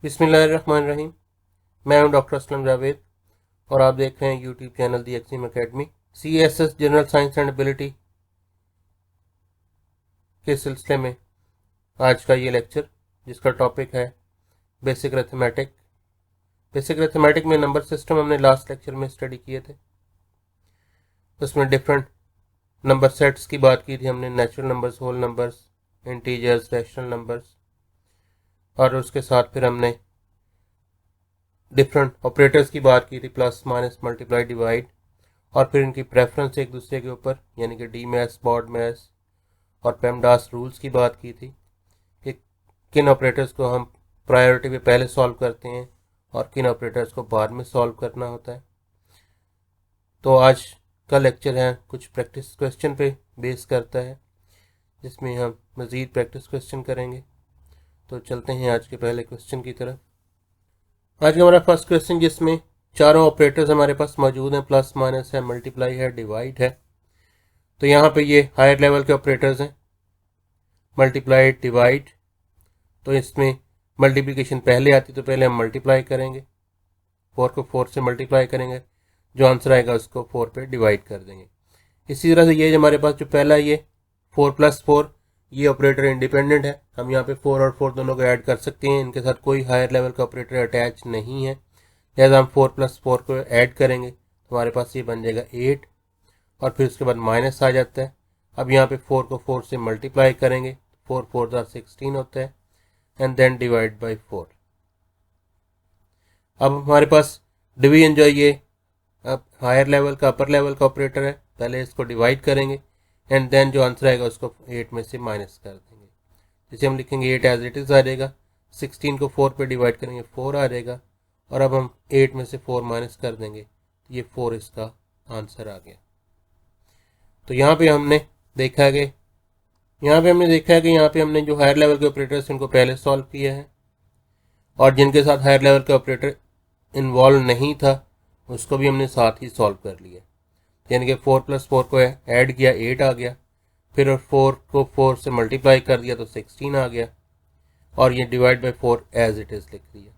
बिस्मिल्लाहिर्रहमानिर्रहीम। मैं हूं डॉक्टर असलम जावेद और आप देख रहे हैं YouTube channel the Exim academy. CSS general science and ability के सिलसिले में आज का ये लेक्चर, जिसका टॉपिक है बेसिक अरिथमेटिक। बेसिक अरिथमेटिक में नंबर सिस्टम हमने लास्ट लेक्चर में स्टडी किए थे। उसमें डिफरेंट नंबर सेट्स की बात की थी हमने, natural numbers, whole numbers, integers, rational numbers, और उसके साथ फिर हमने डिफरेंट ऑपरेटर्स की बात की थी, प्लस, माइनस, मल्टीप्लाई, डिवाइड, और फिर इनकी प्रेफरेंस एक दूसरे के ऊपर, यानी कि डी मैथ्स, बॉड मैथ्स और पेमडास रूल्स की बात की थी कि किन ऑपरेटर्स को हम प्रायोरिटी पे पहले सॉल्व करते हैं और किन ऑपरेटर्स को बाद में सॉल्व करना होता है। तो आज का लेक्चर है कुछ प्रैक्टिस क्वेश्चन पे बेस करता है, जिसमें हम मज़ीद प्रैक्टिस क्वेश्चन करेंगे। तो चलते हैं आज के पहले क्वेश्चन की तरफ। आज का हमारा फर्स्ट क्वेश्चन, जिसमें चारों ऑपरेटर्स हमारे पास मौजूद हैं, प्लस, माइनस है, मल्टीप्लाई है, डिवाइड है। तो यहाँ पे ये हायर लेवल के ऑपरेटर्स हैं, मल्टीप्लाई, डिवाइड। तो इसमें मल्टीप्लिकेशन पहले आती, तो पहले हम मल्टीप्लाई करेंगे, 4 को 4 से मल्टीप्लाई करेंगे, जो आंसर आएगा उसको 4 पे डिवाइड कर देंगे। इसी तरह से ये हमारे पास जो पहला ये 4 + 4, ये ऑपरेटर इंडिपेंडेंट है। हम यहाँ पे 4 और 4 दोनों को ऐड कर सकते हैं, इनके साथ कोई हायर लेवल का ऑपरेटर अटैच नहीं है। लिहाजा हम 4 + 4 को ऐड करेंगे तो हमारे पास ये बन जाएगा 8, और फिर उसके बाद माइनस आ जाता है। अब यहाँ पे 4 को 4 से मल्टीप्लाई करेंगे, 4 4 16 होता है, एंड देन डिवाइड बाई 4। अब हमारे पास डिवीजन जो है ये अब हायर लेवल का, अपर लेवल का ऑपरेटर है। पहले इसको डिवाइड करेंगे एंड देन जो आंसर आएगा उसको 8 में से माइनस कर देंगे। जैसे हम लिखेंगे 8 एज इट इज आ जाएगा, 16 को 4 पे डिवाइड करेंगे 4 आ जाएगा, और अब हम 8 में से 4 माइनस कर देंगे, तो ये 4 इसका आंसर आ गया। तो यहाँ पे हमने देखा है कि यहाँ पे हमने जो हायर लेवल के ऑपरेटर्स उनको पहले सॉल्व किया है, और जिनके साथ हायर लेवल का ऑपरेटर इन्वॉल्व नहीं था उसको भी हमने साथ ही सॉल्व कर लिया। यानी कि 4 + 4 को ऐड किया, 8 आ गया, फिर 4 को 4 से मल्टीप्लाई कर दिया तो 16 आ गया, और ये divide by 4 as it is लिख दिया।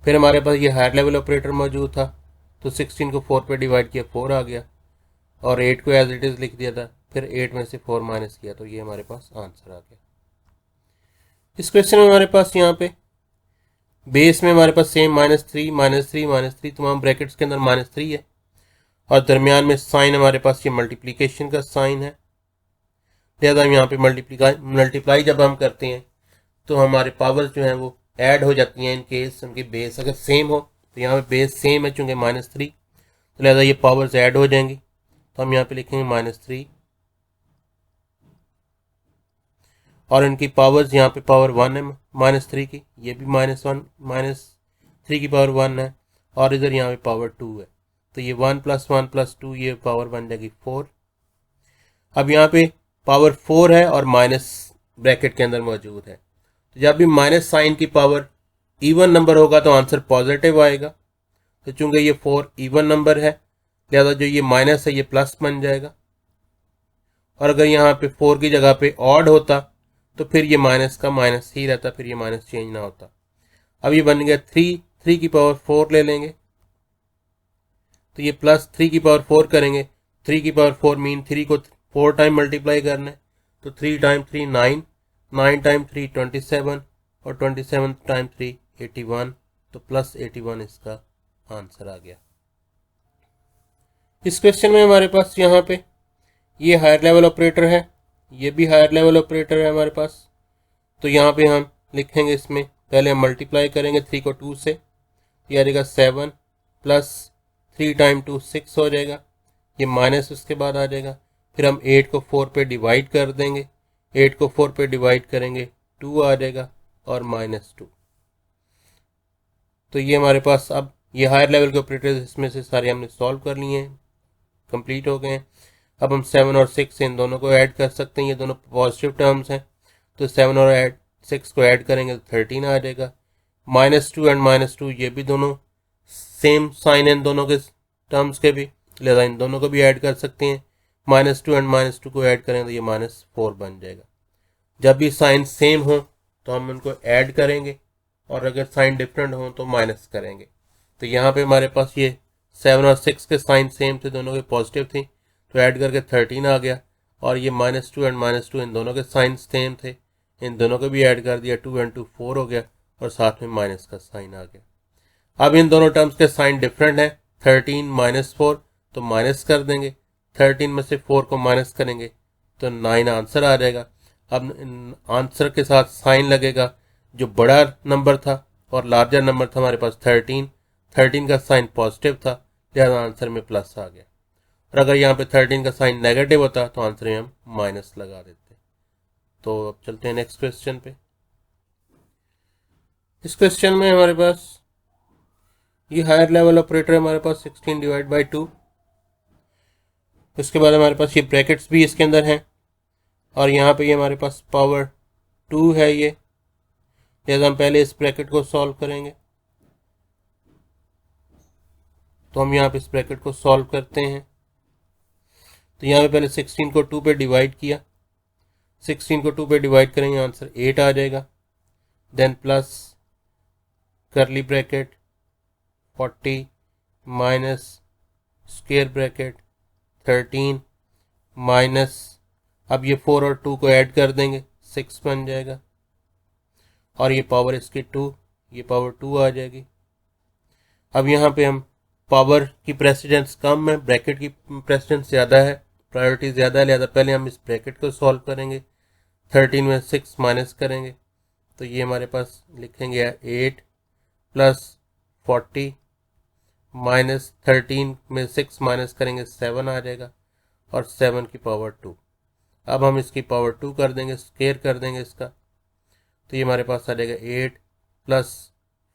फिर हमारे पास ये हायर लेवल ऑपरेटर मौजूद था, तो 16 को 4 पे डिवाइड किया, 4 आ गया, और 8 को एज इट इज़ लिख दिया था, फिर 8 में से 4 माइनस किया, तो ये हमारे पास आंसर आ गया। इस क्वेश्चन में हमारे पास यहाँ पे बेस में हमारे पास सेम -3 -3 -3 तमाम ब्रैकेट्स के अंदर -3 है, और दरमियान में साइन हमारे पास ये मल्टीप्लिकेशन का साइन है। लिहाजा हम यहाँ पे मल्टीप्लाई जब हम करते हैं तो हमारे पावर्स जो हैं वो ऐड हो जाती हैं, इन केस उनकी बेस अगर सेम हो। तो यहाँ पे बेस सेम है चूँकि -3, तो लिहाजा ये पावर्स ऐड हो जाएंगी। तो हम यहाँ पे लिखेंगे -3, और इनकी पावर्स यहाँ पे पावर 1 है -3 की, ये भी -1 -3 की पावर 1 है, और इधर यहाँ पे पावर 2 है, तो ये 1 + 1 + 2, ये पावर बन जाएगी 4। अब यहाँ पे पावर 4 है और माइनस ब्रैकेट के अंदर मौजूद है, तो जब भी माइनस साइन की पावर इवन नंबर होगा तो आंसर पॉजिटिव आएगा। तो चूंकि ये 4 इवन नंबर है, लिहाजा जो ये माइनस है ये प्लस बन जाएगा, और अगर यहाँ पे 4 की जगह पे ऑड होता तो फिर ये माइनस का माइनस ही रहता, फिर ये माइनस चेंज ना होता। अब ये बन गया 3 की पावर 4 ले लेंगे, तो ये +3 की पावर 4 करेंगे। 3 की पावर 4 मीन 3 को 4 टाइम मल्टीप्लाई करना है, तो 3 टाइम 3 9, 9 टाइम 3 27, और 27 टाइम 3 81, तो +81 इसका आंसर आ गया। इस क्वेश्चन में हमारे पास यहाँ पे ये हायर लेवल ऑपरेटर है, ये भी हायर लेवल ऑपरेटर है हमारे पास। तो यहाँ पे हम लिखेंगे, इसमें पहले हम मल्टीप्लाई करेंगे 3 को 2 से, ये आ जाएगा 7 + 3 टाइम 2 6 हो जाएगा, ये माइनस उसके बाद आ जाएगा। फिर हम 8 को 4 पे डिवाइड कर देंगे, 8 को 4 पे डिवाइड करेंगे 2 आ जाएगा, और -2। तो ये हमारे पास अब ये हायर लेवल के ऑपरेटर्स इसमें से सारे हमने सॉल्व कर लिए हैं, कंप्लीट हो गए हैं। अब हम 7 और 6 इन दोनों को ऐड कर सकते हैं, ये दोनों पॉजिटिव टर्म्स हैं, तो 7 और 6 को ऐड करेंगे तो 13 आ जाएगा। -2 एंड -2 ये भी दोनों सेम साइन है इन दोनों के टर्म्स के भी, लिहाजा इन दोनों को भी ऐड कर सकते हैं। -2 एंड -2 को ऐड करेंगे तो ये -4 बन जाएगा। जब भी साइन सेम हो तो हम उनको ऐड करेंगे, और अगर साइन डिफरेंट हो तो माइनस करेंगे। तो यहाँ पे हमारे पास ये 7 और 6 के साइन सेम थे, दोनों के पॉजिटिव थी, तो ऐड करके 13 आ गया। और ये -2 एंड -2 इन दोनों के साइन सेम थे, इन दोनों को भी ऐड कर दिया, 2 एंड 2 4 हो गया और साथ में माइनस का साइन आ गया। अब इन दोनों टर्म्स के साइन डिफरेंट है, 13 -4 तो माइनस कर देंगे, 13 में से 4 को माइनस करेंगे तो 9 आंसर आ जाएगा। अब आंसर के साथ साइन लगेगा, जो बड़ा नंबर था और लार्जर नंबर था हमारे पास 13 का साइन पॉजिटिव था, लिहाजा आंसर में प्लस आ गया। और अगर यहाँ पे 13 का साइन नेगेटिव होता तो आंसर में हम माइनस लगा देते। तो अब चलते हैं नेक्स्ट क्वेश्चन पे। इस क्वेश्चन में हमारे पास ये हायर लेवल ऑपरेटर है, हमारे पास 16 डिवाइड बाई 2। उसके बाद हमारे पास ये ब्रैकेट्स भी इसके अंदर हैं और यहाँ पे ये हमारे पास पावर 2 है ये, लिहाजा हम पहले इस ब्रैकेट को सॉल्व करेंगे। तो हम यहाँ पे इस ब्रैकेट को सॉल्व करते हैं। तो यहाँ पे पहले 16 को 2 पे डिवाइड किया, 16 को 2 पे डिवाइड करेंगे आंसर 8 आ जाएगा। Then plus curly bracket 40 minus square bracket 13 minus, अब ये 4 और 2 को ऐड कर देंगे 6 बन जाएगा और ये पावर इसकी 2, ये पावर 2 आ जाएगी। अब यहाँ पे हम पावर की प्रेसिडेंस कम है, ब्रैकेट की प्रेसिडेंस ज़्यादा है, प्रायोरिटी ज़्यादा है, लिहाजा पहले हम इस ब्रैकेट को सॉल्व करेंगे। 13 में 6 माइनस करेंगे तो ये हमारे पास लिखेंगे 8 प्लस 40 माइनस 13 में 6 माइनस करेंगे 7 आ जाएगा और 7 की पावर 2। अब हम इसकी पावर 2 कर देंगे, स्क्वायर कर देंगे इसका, तो ये हमारे पास आ जाएगा 8 प्लस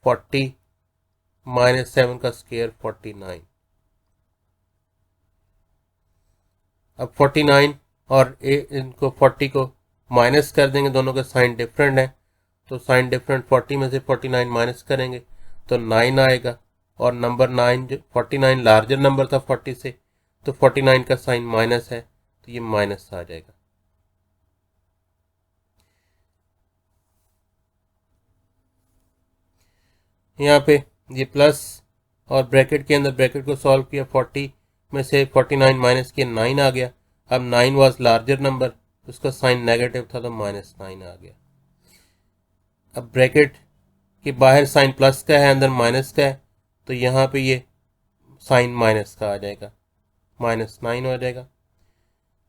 40 माइनस 7 का स्क्वायर 49। अब 49 और इनको 40 को माइनस कर देंगे, दोनों के साइन डिफरेंट है, तो साइन डिफरेंट 40 में से 49 माइनस करेंगे तो 9 आएगा और नंबर 9 जो 49 लार्जर नंबर था 40 से, तो 49 का साइन माइनस है तो ये माइनस आ जाएगा। यहाँ पे ये प्लस और ब्रैकेट के अंदर ब्रैकेट को सॉल्व किया, 40 में से 49 माइनस किया 9 आ गया। अब 9 वाज लार्जर नंबर, उसका साइन नेगेटिव था तो -9 आ गया। अब ब्रैकेट के बाहर साइन प्लस का है, अंदर माइनस का है, तो यहाँ पे ये साइन माइनस का आ जाएगा, -9 हो जाएगा,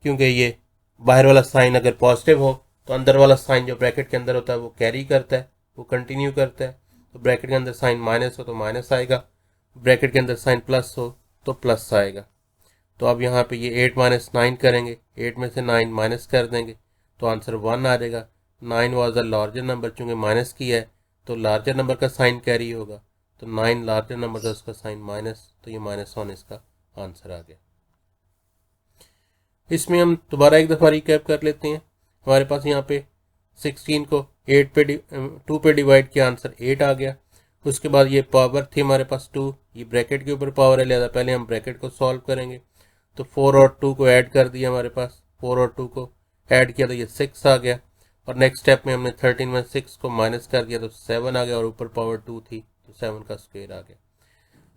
क्योंकि ये बाहर वाला साइन अगर पॉजिटिव हो तो अंदर वाला साइन जो ब्रैकेट के अंदर होता है वो कैरी करता है, वो कंटिन्यू करता है। तो ब्रैकेट के अंदर साइन माइनस हो तो माइनस आएगा, ब्रैकेट के अंदर साइन प्लस हो तो प्लस आएगा। तो अब यहाँ पे ये 8 माइनस 9 करेंगे, 8 में से 9 माइनस कर देंगे तो आंसर 1 आ जाएगा। 9 वाज अ लार्जर नंबर, चूँकि माइनस किया है तो लार्जर नंबर का साइन कैरी होगा, तो 9 लार्जर नंबर था, उसका साइन माइनस, तो ये -1 इसका आंसर आ गया। इसमें हम दोबारा एक दफ़ा रिकैप कर लेते हैं। हमारे पास यहाँ पे 16 को 2 पे डिवाइड किया, आंसर 8 आ गया। उसके बाद ये पावर थी हमारे पास 2, ये ब्रैकेट के ऊपर पावर है, लिहाजा पहले हम ब्रैकेट को सॉल्व करेंगे। तो 4 और 2 को ऐड कर दिया, हमारे पास 4 और 2 को ऐड किया तो ये 6 आ गया। और नेक्स्ट स्टेप में हमने 13 में 6 को माइनस कर दिया तो 7 आ गया और ऊपर पावर 2 थी तो 7 का स्क्वायर आ गया।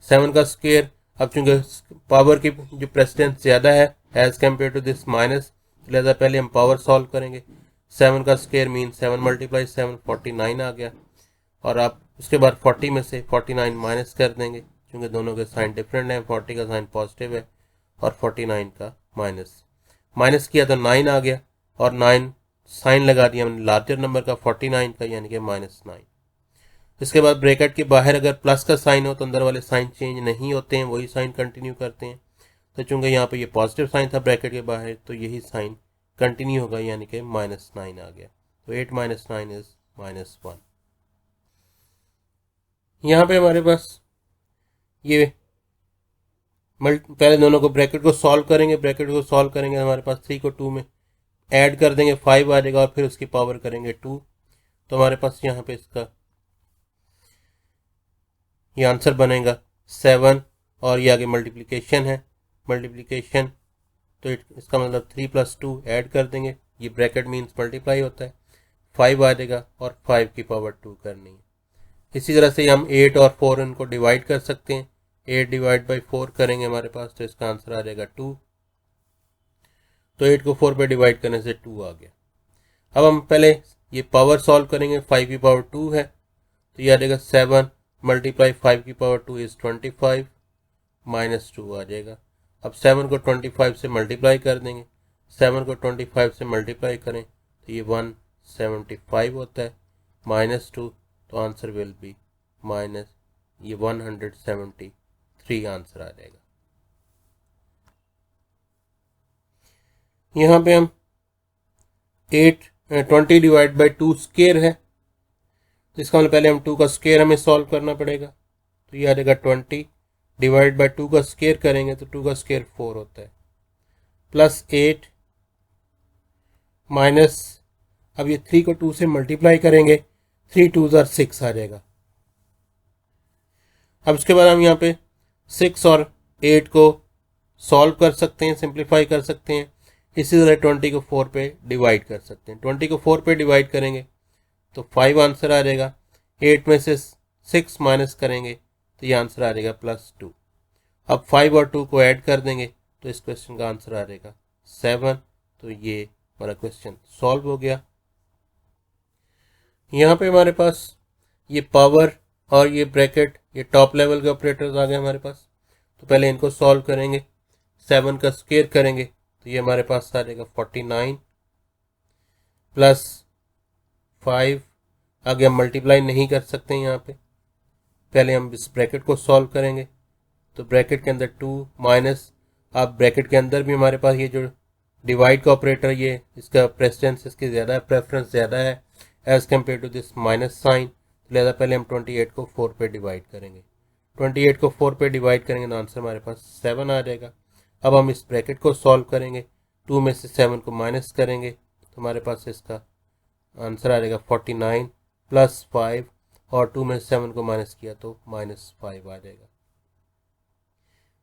7 का स्क्वायर, अब चूंकि पावर की जो प्रेसिडेंस ज़्यादा है as compare to this minus, लिहाजा पहले हम पावर सॉल्व करेंगे। 7 का स्क्वायर मीन 7 मल्टीप्लाई 7 49 आ गया। और आप उसके बाद 40 में से 49 माइनस कर देंगे, क्योंकि दोनों के साइन डिफरेंट है, 40 का साइन पॉजिटिव है और 49 का माइनस किया तो 9 आ गया और 9 साइन लगा दिया हमने लार्जर नंबर का 49 का, यानी कि -9। इसके बाद ब्रैकेट के बाहर अगर प्लस का साइन हो तो अंदर वाले साइन चेंज नहीं होते हैं, वही साइन कंटिन्यू करते हैं। तो चूंकि यहाँ पे ये पॉजिटिव साइन था ब्रैकेट के बाहर, तो यही साइन कंटिन्यू होगा, यानी कि -9 आ गया। तो 8 - 9 इज -1। यहाँ पे हमारे पास ये पहले दोनों को ब्रैकेट को सॉल्व करेंगे, हमारे पास 3 को 2 में ऐड कर देंगे 5 आ जाएगा और फिर उसकी पावर करेंगे 2। तो हमारे पास यहाँ पे इसका ये आंसर बनेगा 7 और ये आगे मल्टीप्लिकेशन है, तो इसका मतलब 3 + 2 ऐड कर देंगे, ये ब्रैकेट मीन्स मल्टीप्लाई होता है, 5 आ जाएगा और 5 की पावर 2 करनी है। इसी तरह से हम 8 और 4 इनको डिवाइड कर सकते हैं। 8 डिवाइड बाई 4 करेंगे हमारे पास, तो इसका आंसर आ जाएगा 2। तो 8 को 4 पे डिवाइड करने से 2 आ गया। अब हम पहले ये पावर सॉल्व करेंगे। 5 की पावर 2 है, तो ये आ जाएगा 7 मल्टीप्लाई 5 की पावर 2 इज़ 25 माइनस 2 आ जाएगा। अब 7 को 25 से मल्टीप्लाई कर देंगे। 7 को 25 से मल्टीप्लाई करें तो ये 175 होता है, माइनस 2, तो आंसर विल बी माइनस ये 173 आंसर आ जाएगा। यहाँ पे हम 20 डिवाइड बाई 2 स्क्वायर है, तो इसका मतलब पहले हम 2 का स्क्वायर हमें सॉल्व करना पड़ेगा। तो ये आ जाएगा 20 डिवाइड बाई 2 का स्क्वायर करेंगे तो 2 का स्क्वायर 4 होता है, प्लस 8 माइनस, अब ये 3 को 2 से मल्टीप्लाई करेंगे, 3 2 ज़ार 6 आ जाएगा। अब उसके बाद हम यहाँ पे 6 और 8 को सॉल्व कर सकते हैं, सिंप्लीफाई कर सकते हैं। इसी तरह 20 को 4 पे डिवाइड कर सकते हैं। 20 को 4 पे डिवाइड करेंगे तो 5 आंसर आ जाएगा। 8 में से 6 माइनस करेंगे तो ये आंसर आ जाएगा +2। अब 5 और 2 को ऐड कर देंगे तो इस क्वेश्चन का आंसर आ जाएगा 7। तो ये हमारा क्वेश्चन सॉल्व हो गया। यहाँ पे हमारे पास ये पावर और ये ब्रैकेट, ये टॉप लेवल के ऑपरेटर्स आ गए हमारे पास। तो पहले इनको सॉल्व करेंगे। 7 का स्क्वायर करेंगे तो ये हमारे पास आ जाएगा 49 प्लस 5। आगे हम मल्टीप्लाई नहीं कर सकते हैं यहाँ पे, पहले हम इस ब्रैकेट को सॉल्व करेंगे। तो ब्रैकेट के अंदर 2 माइनस, अब ब्रैकेट के अंदर भी हमारे पास ये जो डिवाइड का ऑपरेटर, ये इसका प्रेसिडेंस इसकी ज़्यादा है, प्रेफरेंस ज़्यादा है as compare to this minus sign. लिहाजा पहले हम 28 को 4 पे डिवाइड करेंगे। 28 को 4 पे डिवाइड करेंगे तो आंसर हमारे पास 7 आ जाएगा। अब हम इस ब्रैकेट को सॉल्व करेंगे। 2 में से 7 को माइनस करेंगे तो हमारे पास इसका आंसर आ जाएगा 49 प्लस 5, और 2 में से 7 को माइनस किया तो -5 आ जाएगा।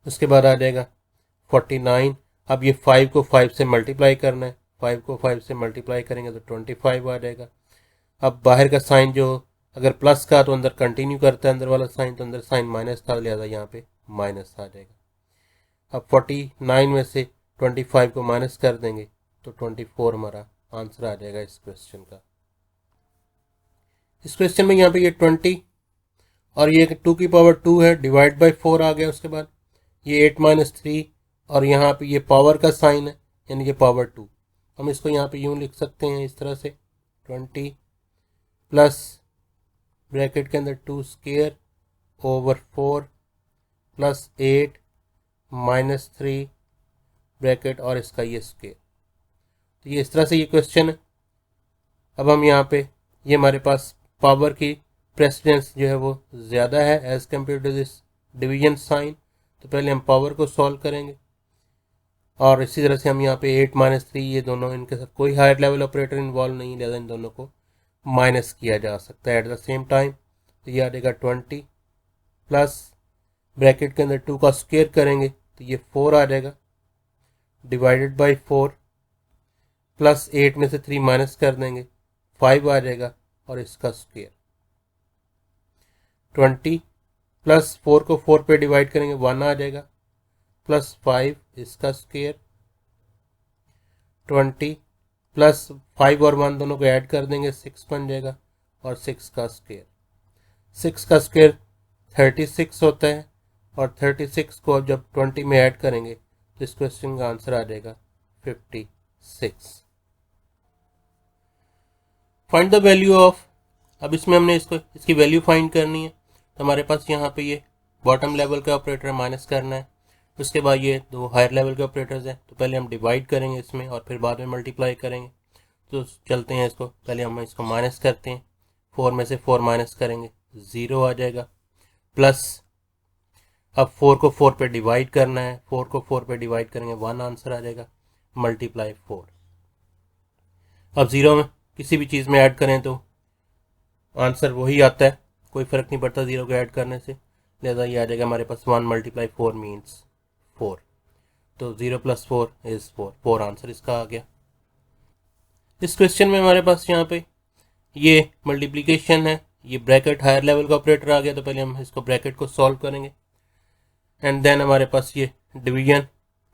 उसके बाद आ जाएगा 49। अब ये 5 को 5 से मल्टीप्लाई करना है। 5 को 5 से मल्टीप्लाई करेंगे तो 25 आ जाएगा। अब बाहर का साइन जो अगर प्लस का तो अंदर कंटिन्यू करता है अंदर वाला साइन, तो अंदर साइन माइनस था, लिहाजा यहाँ पे माइनस आ जाएगा। अब 49 में से 25 को माइनस कर देंगे तो 24 हमारा आंसर आ जाएगा इस क्वेश्चन का। इस क्वेश्चन में यहाँ पे ये 20 और ये 2 की पावर 2 है, डिवाइड बाई 4 आ गया। उसके बाद ये 8 माइनस 3 और यहाँ पे ये पावर का साइन है, यानी कि पावर 2। हम इसको यहाँ पे यूँ लिख सकते हैं इस तरह से, 20 प्लस ब्रैकेट के अंदर 2 square over 4 plus 8 minus 3 bracket और इसका ये स्क्वायर। तो ये इस तरह से ये क्वेश्चन है। अब हम यहाँ पे ये हमारे पास पावर की प्रेसिडेंस जो है वो ज़्यादा है as compare to this division sign. तो पहले हम पावर को सॉल्व करेंगे और इसी तरह से हम यहाँ पे 8 माइनस 3, ये दोनों, इनके साथ कोई हायर लेवल ऑपरेटर इन्वॉल्व नहीं, लिहाजा इन दोनों को माइनस किया जा सकता है एट द सेम टाइम। तो ये आ जाएगा 20 प्लस ब्रैकेट के अंदर 2 का स्क्वायर करेंगे तो ये 4 आ जाएगा, डिवाइडेड बाई 4 प्लस 8 में से 3 माइनस कर देंगे 5 आ जाएगा और इसका स्क्वायर। 20 प्लस 4 को 4 पे डिवाइड करेंगे 1 आ जाएगा, प्लस 5 इसका स्क्वायर। 20 प्लस 5 और 1 दोनों को ऐड कर देंगे 6 बन जाएगा और 6 का स्क्वायर। 6 का स्क्वायर 36 होता है और 36 को अब जब 20 में ऐड करेंगे तो इस क्वेश्चन का आंसर आ जाएगा 56। फाइंड द वैल्यू ऑफ, अब इसमें हमने इसकी वैल्यू फाइंड करनी है। तो हमारे पास यहाँ पे ये बॉटम लेवल का ऑपरेटर माइनस करना है। उसके बाद ये 2 हायर लेवल के ऑपरेटर्स हैं, तो पहले हम डिवाइड करेंगे इसमें और फिर बाद में मल्टीप्लाई करेंगे। तो चलते हैं इसको, पहले हम इसको माइनस करते हैं। 4 में से 4 माइनस करेंगे 0 आ जाएगा, प्लस अब 4 को 4 पे डिवाइड करना है। 4 को 4 पे डिवाइड करेंगे 1 आंसर आ जाएगा, मल्टीप्लाई 4। अब 0 में किसी भी चीज़ में ऐड करें तो आंसर वही आता है, कोई फ़र्क नहीं पड़ता 0 को ऐड करने से। लिहाजा ये आ जाएगा हमारे पास 1 मल्टीप्लाई 4 मीन्स 4। तो 0 प्लस 4 इज़ 4 आंसर इसका आ गया। इस क्वेश्चन में हमारे पास यहाँ पे ये मल्टीप्लिकेशन है, ये ब्रैकेट हायर लेवल का ऑपरेटर आ गया, तो पहले हम इसको ब्रैकेट को सॉल्व करेंगे एंड देन हमारे पास ये डिवीजन,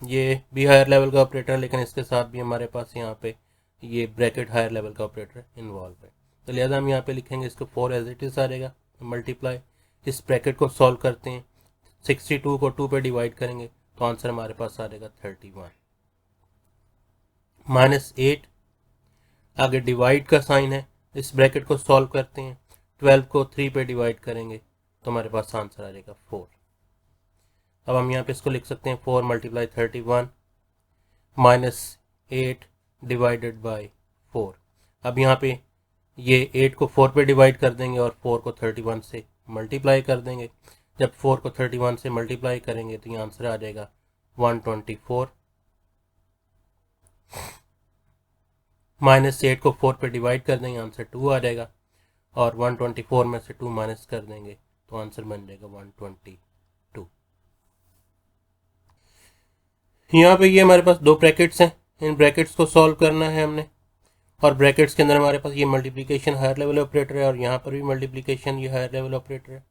ये भी हायर लेवल का ऑपरेटर है, लेकिन इसके साथ भी हमारे पास यहाँ पे ये ब्रैकेट हायर लेवल का ऑपरेटर इन्वॉल्व है। तो लिहाजा हम यहाँ पे लिखेंगे इसको 4 एज इट इज आ जाएगा, मल्टीप्लाई इस ब्रैकेट को सॉल्व करते हैं, 62 को 2 पे डिवाइड करेंगे तो आंसर हमारे पास आ जाएगा 31 माइनस 8, आगे डिवाइड का साइन है, इस ब्रैकेट को सॉल्व करते हैं, 12 को 3 पे डिवाइड करेंगे तो हमारे पास आंसर आ जाएगा 4। अब हम यहाँ पे इसको लिख सकते हैं 4 मल्टीप्लाई 31 माइनस 8 डिवाइडेड बाय 4। अब यहाँ पे ये 8 को 4 पे डिवाइड कर देंगे और 4 को 31 से मल्टीप्लाई कर देंगे। जब 4 को 31 से मल्टीप्लाई करेंगे तो ये आंसर आ जाएगा 124, माइनस 8 को 4 पे डिवाइड कर देंगे, आंसर 2 आ जाएगा, और 124 में से 2 माइनस कर देंगे तो आंसर बन जाएगा 122। यहाँ पे ये हमारे पास दो ब्रैकेट्स हैं, इन ब्रैकेट्स को सॉल्व करना है हमने, और ब्रैकेट्स के अंदर हमारे पास ये मल्टीप्लिकेशन हायर लेवल ऑपरेटर है और यहाँ पर भी मल्टीप्लिकेशन ये हायर लेवल ऑपरेटर है।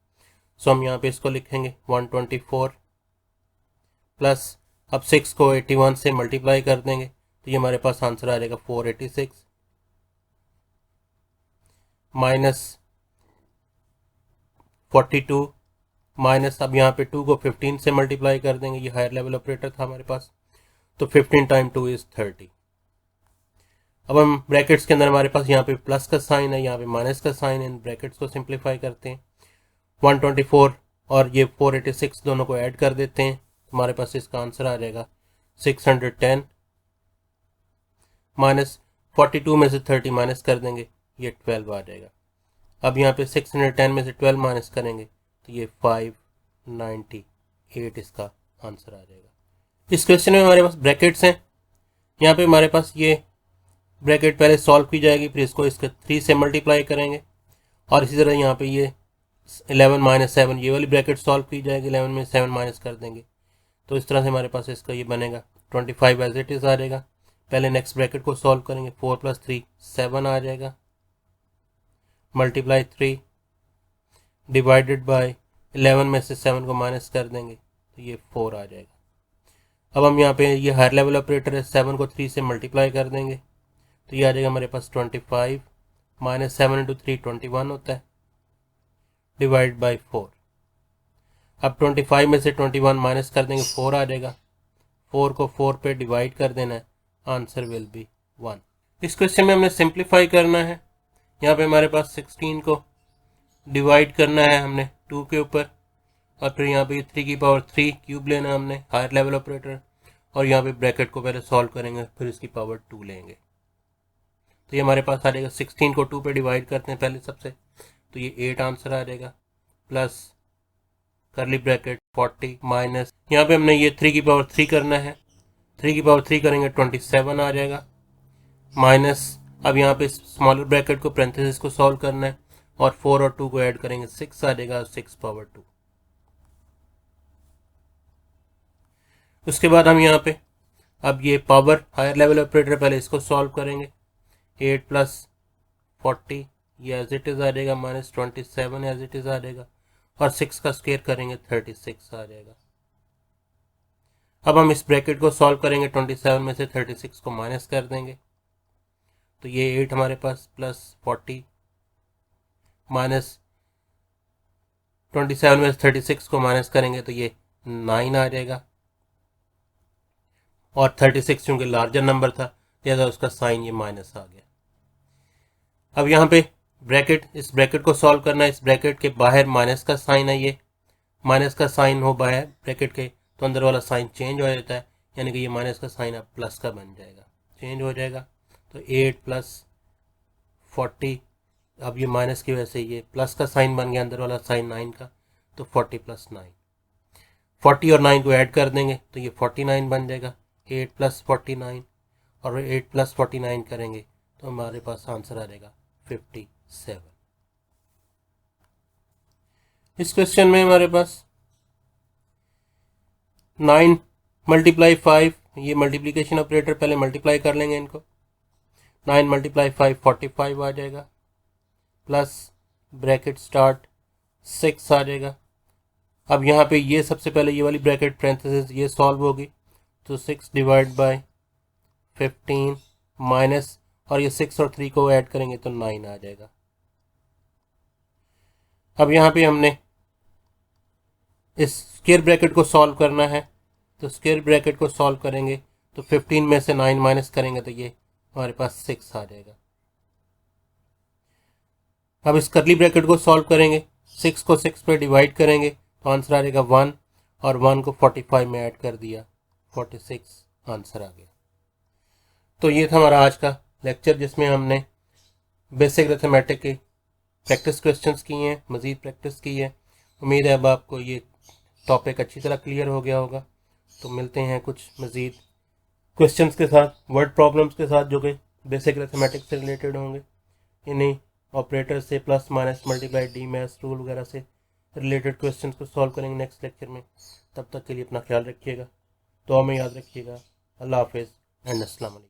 सो हम यहाँ पे इसको लिखेंगे 124 प्लस, अब 6 को 81 से मल्टीप्लाई कर देंगे तो ये हमारे पास आंसर आ जाएगा 486 माइनस 42 माइनस, अब यहाँ पे 2 को 15 से मल्टीप्लाई कर देंगे, ये हायर लेवल ऑपरेटर था हमारे पास, तो 15 टाइम 2 इज 30। अब हम ब्रैकेट्स के अंदर हमारे पास यहाँ पे प्लस का साइन है, यहाँ पे माइनस का साइन है, इन ब्रैकेट्स को सिंप्लीफाई करते हैं, 124 और ये 486 दोनों को ऐड कर देते हैं, हमारे पास इसका आंसर आ जाएगा 610 माइनस 42 में से 30 माइनस कर देंगे, ये 12 आ जाएगा। अब यहाँ पे 610 में से 12 माइनस करेंगे तो ये 598 इसका आंसर आ जाएगा। इस क्वेश्चन में हमारे पास ब्रैकेट्स हैं, यहाँ पे हमारे पास ये ब्रैकेट पहले सॉल्व की जाएगी, फिर इसको इसके 3 से मल्टीप्लाई करेंगे, और इसी तरह यहाँ पे ये 11 माइनस 7 ये वाली ब्रैकेट सॉल्व की जाएगी, 11 में 7 माइनस कर देंगे, तो इस तरह से हमारे पास इसका ये बनेगा 25 एज इट इज आ जाएगा। पहले नेक्स्ट ब्रैकेट को सॉल्व करेंगे, 4 + 3 7 आ जाएगा, मल्टीप्लाई 3 डिवाइडेड बाय 11 में से 7 को माइनस कर देंगे तो ये 4 आ जाएगा। अब हम यहाँ पे ये हायर लेवल ऑपरेटर है, 7 को 3 से मल्टीप्लाई कर देंगे तो ये आ जाएगा हमारे पास 25 माइनस 7 × 3 21 होता है, डिवाइड बाय 4। अब 25 में से 21 माइनस कर देंगे, 4 आ जाएगा, 4 को 4 पे डिवाइड कर देना है, आंसर विल बी 1। इस क्वेश्चन में हमने सिंप्लीफाई करना है, यहाँ पे हमारे पास 16 को डिवाइड करना है हमने 2 के ऊपर, और फिर यहाँ पे 3 की पावर 3 क्यूब लेना है हमने हायर लेवल ऑपरेटर, और यहाँ पे ब्रैकेट को पहले सॉल्व करेंगे फिर इसकी पावर 2 लेंगे, तो ये हमारे पास आ जाएगा 16 को 2 पे डिवाइड करते हैं पहले सबसे, तो ये 8 आंसर आ जाएगा, प्लस करली ब्रैकेट 40 माइनस, यहाँ पे हमने ये 3 की पावर 3 करना है, 3 की पावर 3 करेंगे 27 आ जाएगा, माइनस, अब यहाँ पे स्मॉलर ब्रैकेट को पैरेंथेसिस को सॉल्व करना है, और 4 और 2 को ऐड करेंगे 6 आ जाएगा, 6 पावर 2। उसके बाद हम यहाँ पे अब ये पावर हायर लेवल ऑपरेटर पहले इसको सॉल्व करेंगे, 8 + 40 ये एज इट इज आ जाएगा, माइनस 27 एज इट इज आ जाएगा, और 6 का स्क्वायर करेंगे 36 आ जाएगा। अब हम इस ब्रैकेट को सॉल्व करेंगे, 27 में से 36 को माइनस कर देंगे तो ये 8 हमारे पास, प्लस 40 माइनस 27 में से 36 को माइनस करेंगे तो ये 9 आ जाएगा, और 36 चूंकि लार्जर नंबर था लिहाजा उसका साइन ये माइनस आ गया। अब यहाँ पे ब्रैकेट, इस ब्रैकेट को सॉल्व करना है, इस ब्रैकेट के बाहर माइनस का साइन है, ये माइनस का साइन हो बाहर ब्रैकेट के तो अंदर वाला साइन चेंज हो जाता है, यानी कि ये माइनस का साइन अब प्लस का बन जाएगा, चेंज हो जाएगा, तो 8 + 40, अब ये माइनस की वजह से ये प्लस का साइन बन गया, अंदर वाला साइन 9 का, तो 40 + 9, 40 और 9 को ऐड कर देंगे तो ये 49 बन जाएगा, 8 + 49 और 8 + 49 करेंगे तो हमारे पास आंसर आ जाएगा 57। इस क्वेश्चन में हमारे पास 9 × 5, ये मल्टीप्लिकेशन ऑपरेटर पहले मल्टीप्लाई कर लेंगे इनको, 9 × 5 45 आ जाएगा, प्लस ब्रैकेट स्टार्ट 6 आ जाएगा। अब यहाँ पे ये सबसे पहले ये वाली ब्रैकेट पैरेंथेसिस ये सॉल्व होगी, तो 6 डिवाइड बाय 15 माइनस, और ये 6 और 3 को ऐड करेंगे तो 9 आ जाएगा। अब यहाँ पे हमने इस स्क्वायर ब्रैकेट को सॉल्व करना है, तो स्क्वायर ब्रैकेट को सॉल्व करेंगे तो 15 में से 9 माइनस करेंगे तो ये हमारे पास 6 आ जाएगा। अब इस कर्ली ब्रैकेट को सॉल्व करेंगे, 6 को 6 पे डिवाइड करेंगे तो आंसर आ जाएगा 1, और 1 को 45 में ऐड कर दिया, 46 आंसर आ गया। तो ये था हमारा आज का लेक्चर, जिसमें हमने बेसिक अरिथमेटिक के प्रैक्टिस क्वेश्चंस किए हैं, मज़ीद प्रैक्टिस की है। उम्मीद है अब आपको ये टॉपिक अच्छी तरह क्लियर हो गया होगा। तो मिलते हैं कुछ मज़ीद क्वेश्चंस के साथ, वर्ड प्रॉब्लम्स के साथ, जो कि बेसिक अरिथमेटिक से रिलेटेड होंगे। इन्हीं ऑपरेटर से, plus minus multiply D maths rule वगैरह से रिलेटेड क्वेश्चंस को सॉल्व करेंगे नेक्स्ट लेक्चर में। तब तक के लिए अपना ख्याल रखिएगा, दुआ में याद रखिएगा। अल्लाह हाफिज़ एंड अस्सलाम वालेकुम।